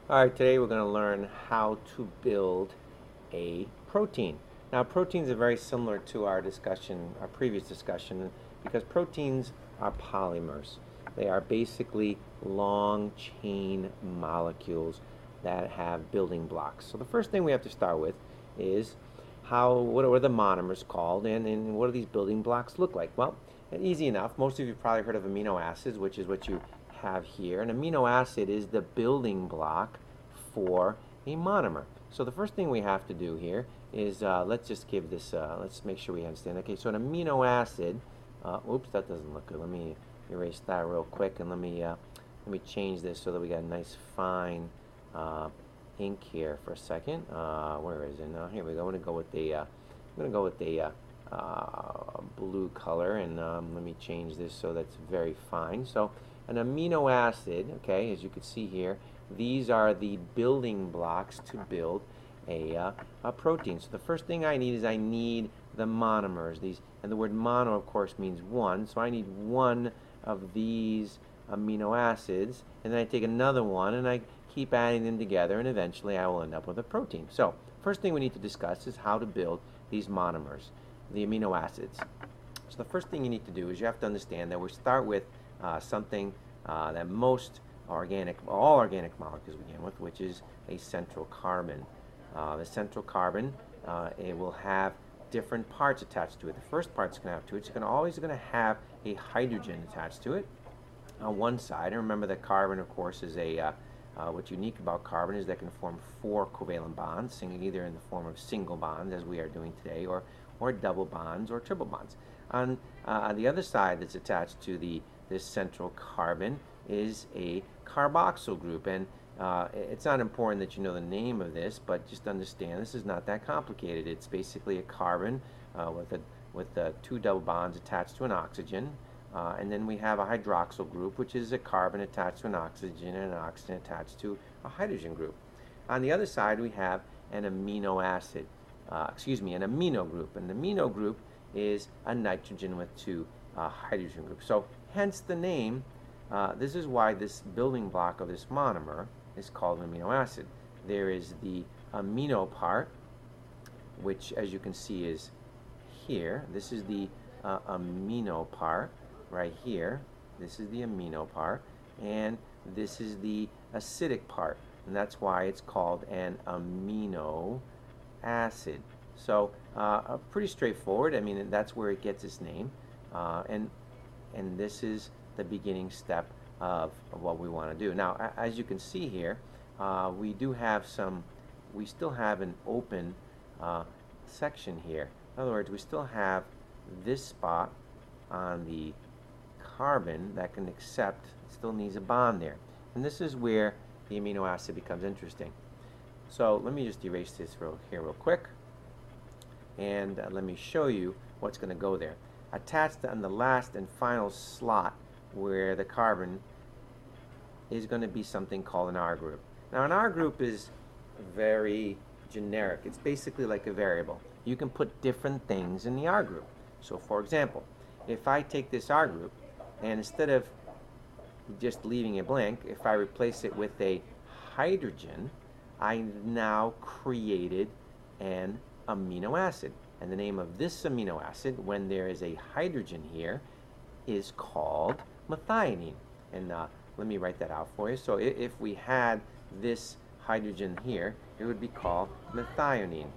Alright, today we're going to learn how to build a protein. Now, proteins are very similar to our discussion, our previous discussion, because proteins are polymers. They are basically long chain molecules that have building blocks. So the first thing we have to start with is what are the monomers called, and what do these building blocks look like? Well, easy enough. Most of you have probably heard of amino acids, which is what you have here. An amino acid is the building block for a monomer. So the first thing we have to do here is let's just give this, let's make sure we understand. Okay, so an amino acid, oops, that doesn't look good. Let me erase that real quick, and let me change this so that we got a nice fine ink here for a second. Where is it? Here we go. I'm gonna go with the blue color, and let me change this so that's very fine. So an amino acid, okay, as you can see here, these are the building blocks to build a protein. So the first thing I need is I need the monomers. And the word mono, of course, means one. So I need one of these amino acids, and then I take another one and I keep adding them together, and eventually I will end up with a protein. So first thing we need to discuss is how to build these monomers, the amino acids. So the first thing you need to do is you have to understand that we start with something that all organic molecules begin with, which is a central carbon. The central carbon, it will have different parts attached to it. The first part it's going to have to it, it's always going to have a hydrogen attached to it on one side. And remember that carbon, of course, is what's unique about carbon is that it can form 4 covalent bonds, either in the form of single bonds, as we are doing today, or double bonds or triple bonds. On the other side that's attached to this central carbon is a carboxyl group, and it's not important that you know the name of this, but just understand this is not that complicated. It's basically a carbon with 2 double bonds attached to an oxygen, and then we have a hydroxyl group, which is a carbon attached to an oxygen and an oxygen attached to a hydrogen group. On the other side, we have an amino acid, an amino group. An amino group is a nitrogen with 2 hydrogen groups. So hence the name. This is why this building block of this monomer is called an amino acid. There is the amino part, which, as you can see, is here. This is the amino part right here. This is the amino part, and this is the acidic part, and that's why it's called an amino acid. So pretty straightforward. I mean, that's where it gets its name, and this is the beginning step of what we want to do. Now, as you can see here, we still have an open section here. In other words, we still have this spot on the carbon that can accept, still needs a bond there. And this is where the amino acid becomes interesting. So let me just erase this here real quick, and let me show you what's going to go there. Attached on the last and final slot where the carbon is going to be something called an R group. Now, an R group is very generic. It's basically like a variable. You can put different things in the R group. So for example, if I take this R group and instead of just leaving it blank, if I replace it with a hydrogen, I now created an amino acid. And the name of this amino acid, when there is a hydrogen here, is called methionine. And let me write that out for you. So if we had this hydrogen here, it would be called methionine.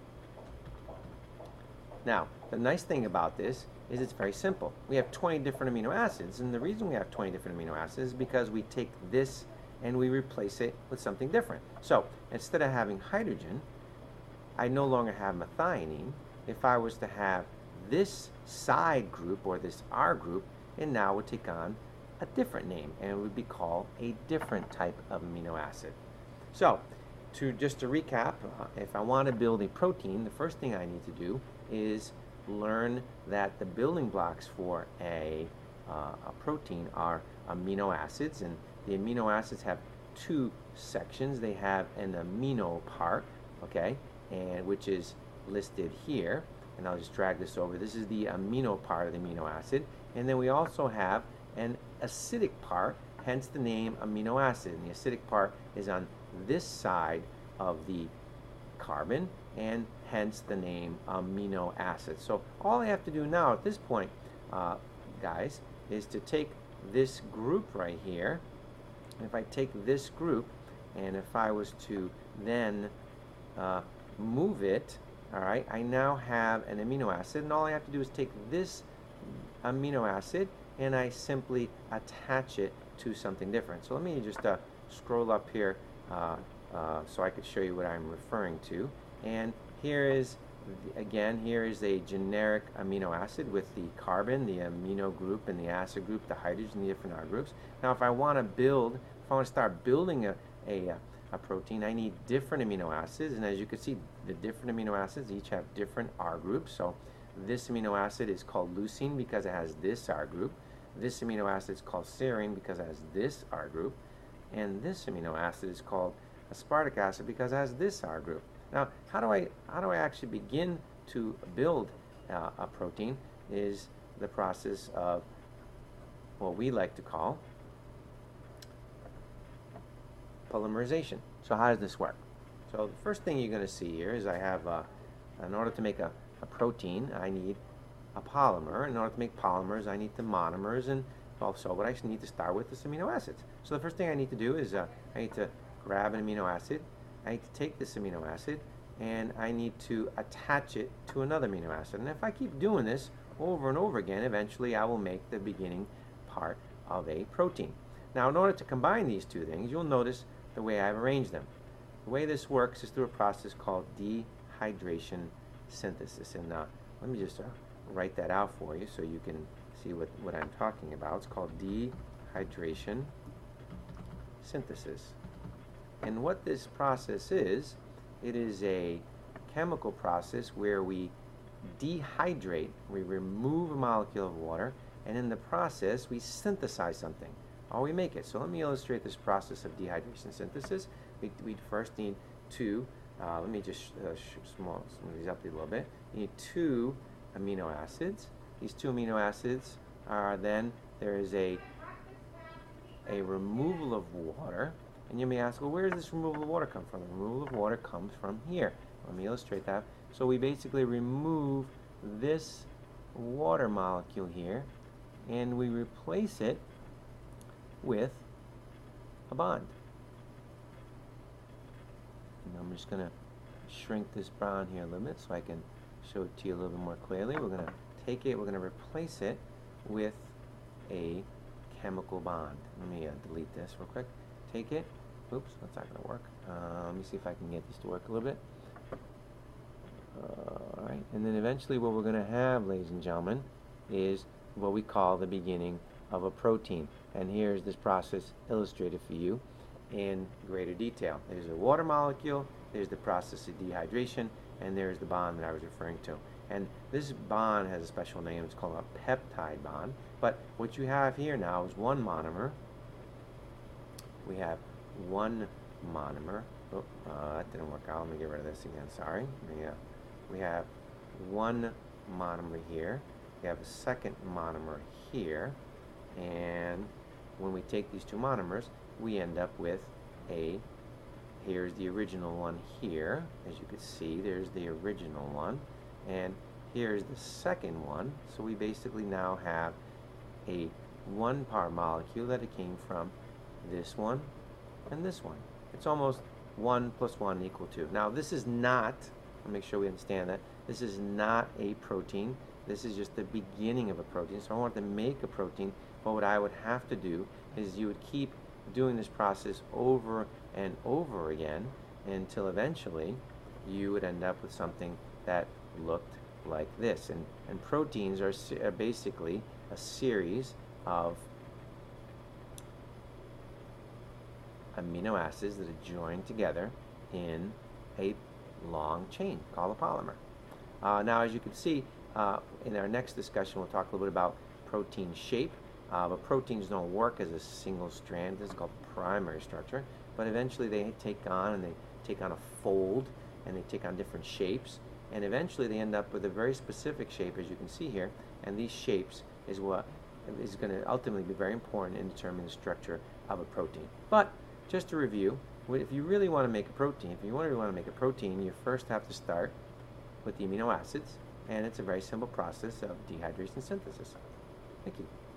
Now, the nice thing about this is it's very simple. We have 20 different amino acids, and the reason we have 20 different amino acids is because we take this and we replace it with something different. So instead of having hydrogen, I no longer have methionine. If I was to have this side group, or this R group, it now would take on a different name, and it would be called a different type of amino acid. So just to recap, if I want to build a protein, the first thing I need to do is learn that the building blocks for a protein are amino acids, and the amino acids have 2 sections. They have an amino part, okay, and which is listed here, and I'll just drag this over. This is the amino part of the amino acid, and then we also have an acidic part, hence the name amino acid. And the acidic part is on this side of the carbon, and hence the name amino acid. So all I have to do now at this point, guys, is to take this group right here. If I take this group, and if I was to then move it, all right, I now have an amino acid, and all I have to do is take this amino acid and I simply attach it to something different. So let me just scroll up here so I could show you what I'm referring to. And here is, again, here is a generic amino acid with the carbon, the amino group, and the acid group, the hydrogen, the different R groups. Now if I want to start building a protein, I need different amino acids, and as you can see, the different amino acids each have different R groups. So this amino acid is called leucine because it has this R group. This amino acid is called serine because it has this R group. And this amino acid is called aspartic acid because it has this R group. Now, how do I actually begin to build a protein is the process of what we like to call polymerization. So how does this work? So the first thing you're going to see here is I have, in order to make a protein, I need a polymer. In order to make polymers, I need the monomers, and also what I need to start with is amino acids. So the first thing I need to do is I need to grab an amino acid. I need to take this amino acid and I need to attach it to another amino acid. And if I keep doing this over and over again, eventually I will make the beginning part of a protein. Now, in order to combine these two things, you'll notice the way I've arranged them. The way this works is through a process called dehydration synthesis. And let me just write that out for you so you can see what I'm talking about. It's called dehydration synthesis. And what this process is, it is a chemical process where we dehydrate, we remove a molecule of water, and in the process we synthesize something, or we make it. So let me illustrate this process of dehydration synthesis. We first need two, let me just smooth these up a little bit. You need two amino acids. These two amino acids are then, there is a removal of water. And you may ask, well, where does this removal of water come from? The removal of water comes from here. Let me illustrate that. So we basically remove this water molecule here, and we replace it with a bond. And I'm just going to shrink this bond here a little bit so I can show it to you a little bit more clearly. We're going to take it, we're going to replace it with a chemical bond. Let me delete this real quick. Take it. Oops, that's not going to work. Let me see if I can get this to work a little bit. Alright, and then eventually what we're going to have, ladies and gentlemen, is what we call the beginning of a protein. And here's this process illustrated for you in greater detail. There's a water molecule, there's the process of dehydration, and there's the bond that I was referring to. And this bond has a special name. It's called a peptide bond. But what you have here now is one monomer. We have one monomer. Oh, that didn't work out. Let me get rid of this again. Sorry. Yeah. We have one monomer here. We have a second monomer here. And when we take these two monomers, we end up with here's the original one here. As you can see, there's the original one. And here's the second one. So we basically now have a one-part molecule that it came from this one and this one. It's almost 1 plus 1 equal 2. Now this is not, I'll make sure we understand that, this is not a protein. This is just the beginning of a protein. So I want to make a protein, but what I would have to do is you would keep doing this process over and over again until eventually you would end up with something that looked like this. And proteins are basically a series of amino acids that are joined together in a long chain called a polymer. Now, as you can see, in our next discussion, we'll talk a little bit about protein shape. But proteins don't work as a single strand. This is called primary structure. But eventually they take on a fold, and they take on different shapes. And eventually they end up with a very specific shape, as you can see here. And these shapes is what is going to ultimately be very important in determining the structure of a protein. But just to review, if you really want to make a protein, you first have to start with the amino acids, and it's a very simple process of dehydration synthesis. Thank you.